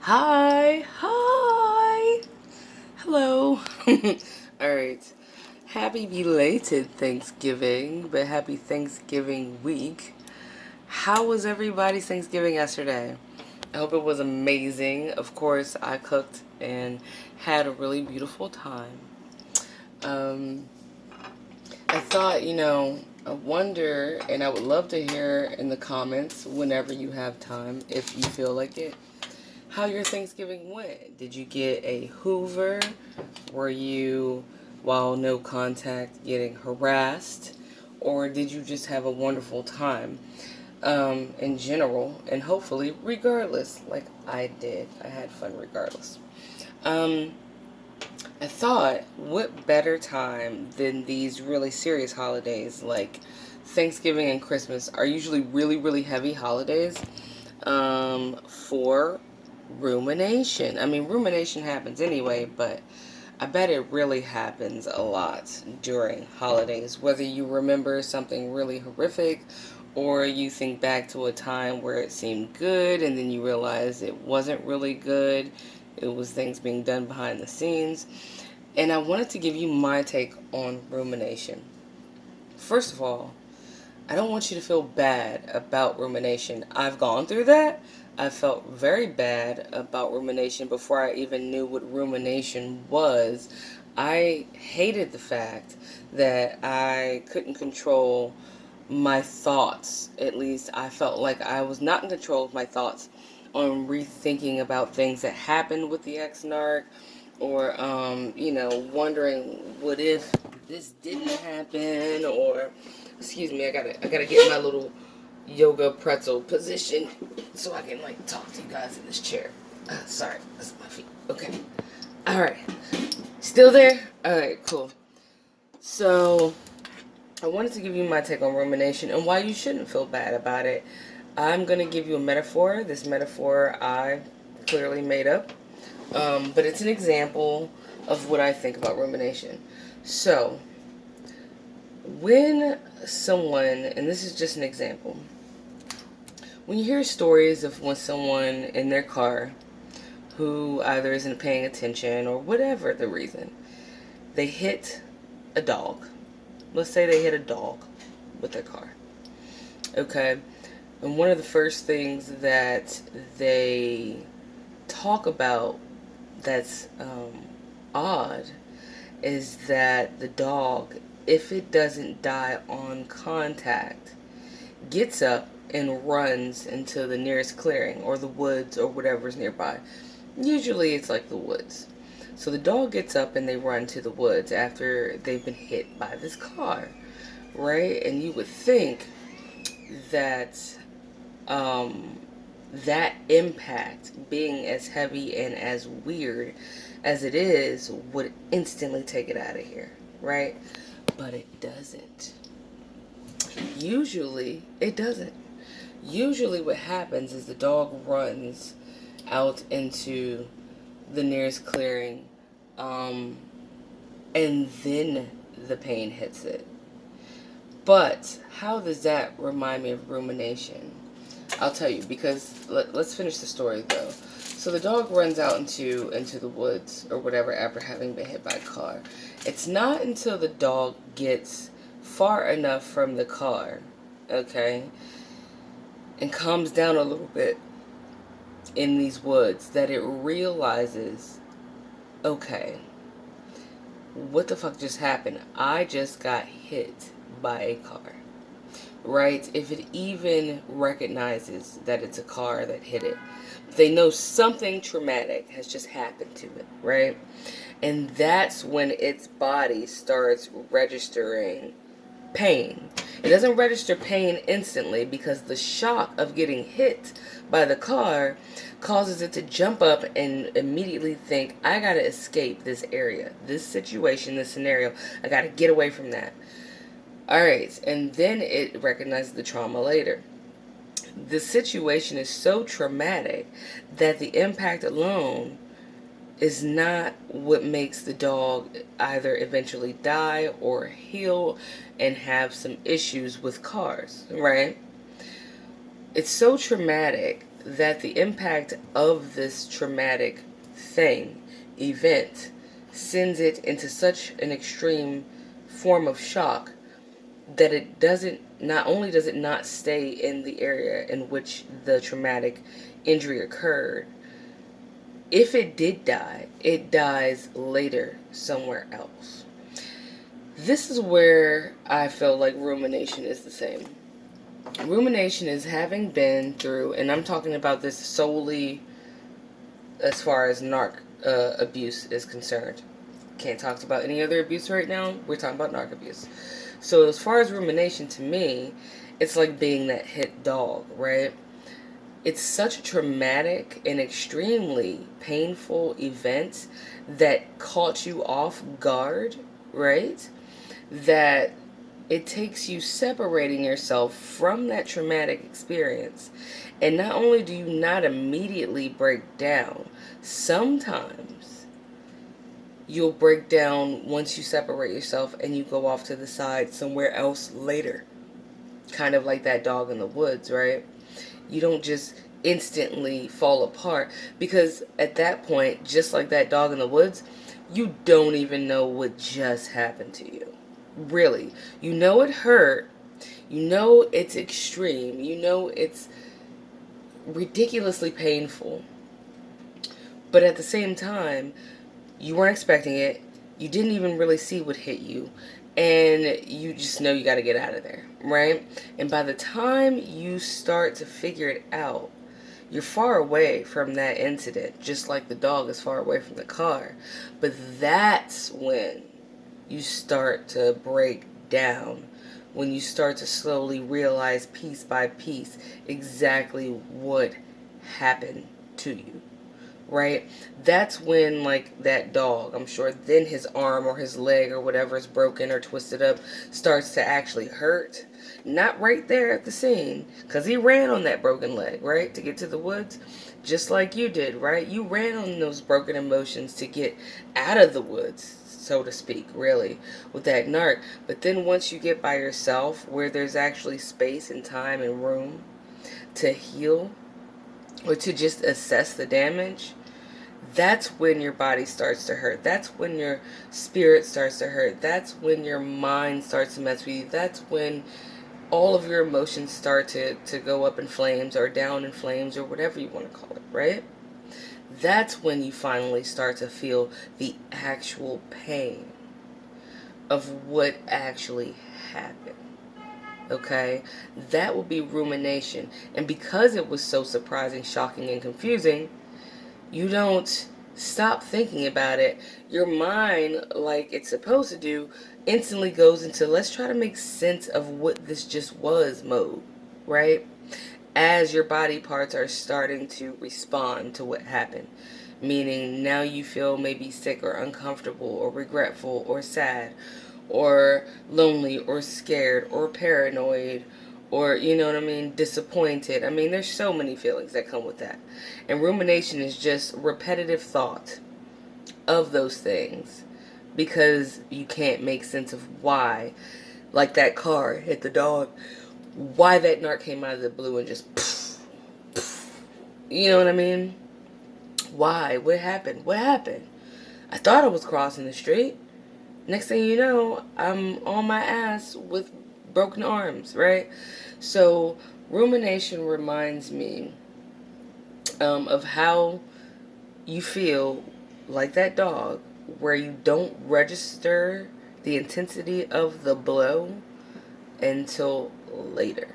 Hi, hi, hello. All right. Happy belated Thanksgiving, but happy Thanksgiving week. How was everybody's Thanksgiving yesterday? I hope it was amazing. Of course, I cooked and had a really beautiful time. Um, I thought, I wonder, and I would love to hear in the comments whenever you have time, if you feel like it, how your Thanksgiving went. Did you get a Hoover? Were you, while no contact, getting harassed? Or did you just have a wonderful time in general? And hopefully, regardless, like I did. I had fun regardless. Um, I thought, what better time than these really serious holidays like Thanksgiving and Christmas are usually really, really heavy holidays for rumination. I mean, rumination happens anyway, but I bet it really happens a lot during holidays. Whether you remember something really horrific or you think back to a time where it seemed good and then you realize it wasn't really good. It was things being done behind the scenes. And I wanted to give you my take on rumination. First of all, I don't want you to feel bad about rumination. I've gone through that. I felt very bad about rumination before I even knew what rumination was. I hated the fact that I couldn't control my thoughts. At least I felt like I was not in control of my thoughts on rethinking about things that happened with the ex-narc, or wondering what if this didn't happen, or excuse me, I gotta get my little yoga pretzel position so I can like talk to you guys in this chair. Sorry, that's my feet. Okay. All right. Still there? All right, cool. So I wanted to give you my take on rumination and why you shouldn't feel bad about it. I'm going to give you a metaphor. This metaphor I clearly made up, but it's an example of what I think about rumination. So, when someone, and this is just an example, when you hear stories of when someone in their car who either isn't paying attention or whatever the reason, they hit a dog. Let's say they hit a dog with their car. Okay? And one of the first things that they talk about that's odd is that the dog, if it doesn't die on contact, gets up and runs into the nearest clearing or the woods or whatever's nearby. Usually it's like the woods. So the dog gets up and they run to the woods after they've been hit by this car, right? And you would think that that impact, being as heavy and as weird as it is, would instantly take it out of here, right? But it doesn't. Usually, it doesn't. Usually, what happens is the dog runs out into the nearest clearing, and then the pain hits it. But how does that remind me of rumination? I'll tell you, because let's finish the story though. So the dog runs out into the woods or whatever after having been hit by a car. It's not until the dog gets far enough from the car, okay, and calms down a little bit in these woods that it realizes, okay, what the fuck just happened? I just got hit by a car. Right? If it even recognizes that it's a car that hit it, they know something traumatic has just happened to it, right? And that's when its body starts registering pain. It doesn't register pain instantly because the shock of getting hit by the car causes it to jump up and immediately think, I gotta escape this area, this situation, this scenario. I gotta get away from that. Alright, and then it recognizes the trauma later. The situation is so traumatic that the impact alone is not what makes the dog either eventually die or heal and have some issues with cars, right? It's so traumatic that the impact of this traumatic event, sends it into such an extreme form of shock that it doesn't, not only does it not stay in the area in which the traumatic injury occurred, if it did die, it dies later somewhere else. This is where I feel like rumination is the same. Rumination is having been through, and I'm talking about this solely as far as abuse is concerned. Can't talk about any other abuse right now. We're talking about narc abuse. So as far as rumination, to me, it's like being that hit dog, right? It's such a traumatic and extremely painful event that caught you off guard, right? That it takes you separating yourself from that traumatic experience. And not only do you not immediately break down, sometimes you'll break down once you separate yourself and you go off to the side somewhere else later. Kind of like that dog in the woods, right? You don't just instantly fall apart, because at that point, just like that dog in the woods, you don't even know what just happened to you. Really. You know it hurt. You know it's extreme. You know it's ridiculously painful. But at the same time, you weren't expecting it. You didn't even really see what hit you. And you just know you got to get out of there, right? And by the time you start to figure it out, you're far away from that incident, just like the dog is far away from the car. But that's when you start to break down, when you start to slowly realize piece by piece exactly what happened to you. Right? That's when, like, that dog, I'm sure then his arm or his leg or whatever is broken or twisted up starts to actually hurt. Not right there at the scene, because he ran on that broken leg, right, to get to the woods, just like you did, right? You ran on those broken emotions to get out of the woods, so to speak, really, with that narc. But then once you get by yourself, where there's actually space and time and room to heal or to just assess the damage, that's when your body starts to hurt. That's when your spirit starts to hurt. That's when your mind starts to mess with you. That's when all of your emotions start to go up in flames or down in flames or whatever you want to call it, right? That's when you finally start to feel the actual pain of what actually happened. Okay? That will be rumination. And because it was so surprising, shocking, and confusing, you don't stop thinking about it. Your mind, like it's supposed to do, instantly goes into let's try to make sense of what this just was mode, right? As your body parts are starting to respond to what happened. Meaning now you feel maybe sick or uncomfortable or regretful or sad or lonely or scared or paranoid or, you know what I mean, disappointed. I mean, there's so many feelings that come with that. And rumination is just repetitive thought of those things because you can't make sense of why, like that car hit the dog, why that narc came out of the blue and just poof, poof. You know what I mean? Why? What happened? What happened? I thought I was crossing the street. Next thing you know, I'm on my ass with broken arms, right? So rumination reminds me of how you feel like that dog, where you don't register the intensity of the blow until later,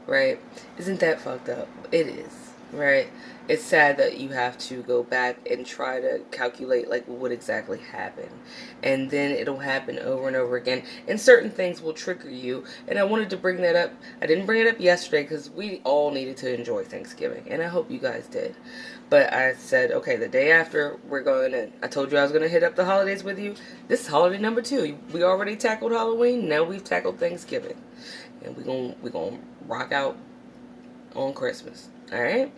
right? Isn't that fucked up? It is, right? It's sad that you have to go back and try to calculate like what exactly happened, and then it'll happen over and over again, and certain things will trigger you. And I wanted to bring that up. I didn't bring it up yesterday because we all needed to enjoy Thanksgiving, and I hope you guys did. But I said, okay, the day after I told you I was going to hit up the holidays with you. This is holiday number 2. We already tackled Halloween. Now we've tackled Thanksgiving. And we're gonna rock out on Christmas. Alright?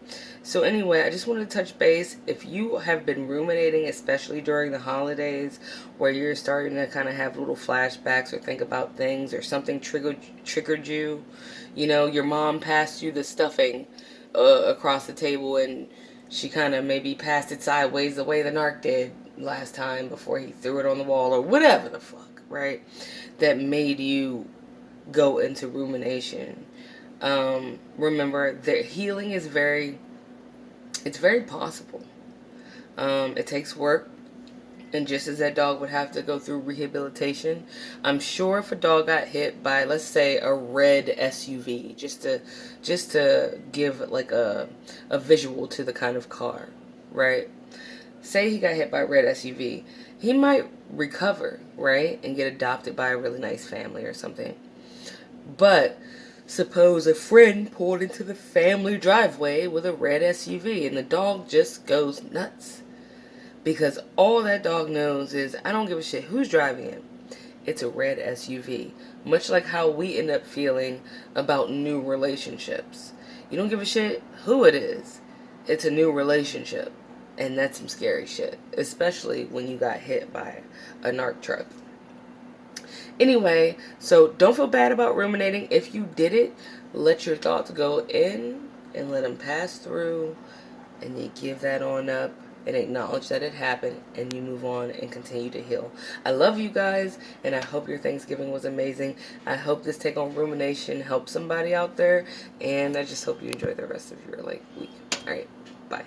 So anyway, I just wanted to touch base. If you have been ruminating, especially during the holidays, where you're starting to kind of have little flashbacks or think about things, or something triggered you, you know, your mom passed you the stuffing across the table, and she kind of maybe passed it sideways the way the narc did last time before he threw it on the wall, or whatever the fuck, right? That made you go into rumination. Remember that healing is it's very possible. It takes work. And just as that dog would have to go through rehabilitation, I'm sure if a dog got hit by, let's say, a red SUV, just to give like a visual to the kind of car, right? Say he got hit by a red SUV, he might recover, right, and get adopted by a really nice family or something. But suppose a friend pulled into the family driveway with a red SUV, and the dog just goes nuts. Because all that dog knows is, I don't give a shit who's driving it. It's a red SUV. Much like how we end up feeling about new relationships. You don't give a shit who it is. It's a new relationship. And that's some scary shit. Especially when you got hit by a narc truck. Anyway, so don't feel bad about ruminating. If you did it, let your thoughts go in and let them pass through. And you give that on up. And acknowledge that it happened, and you move on and continue to heal. I love you guys, and I hope your Thanksgiving was amazing. I hope this take on rumination helps somebody out there, and I just hope you enjoy the rest of your week. All right, bye.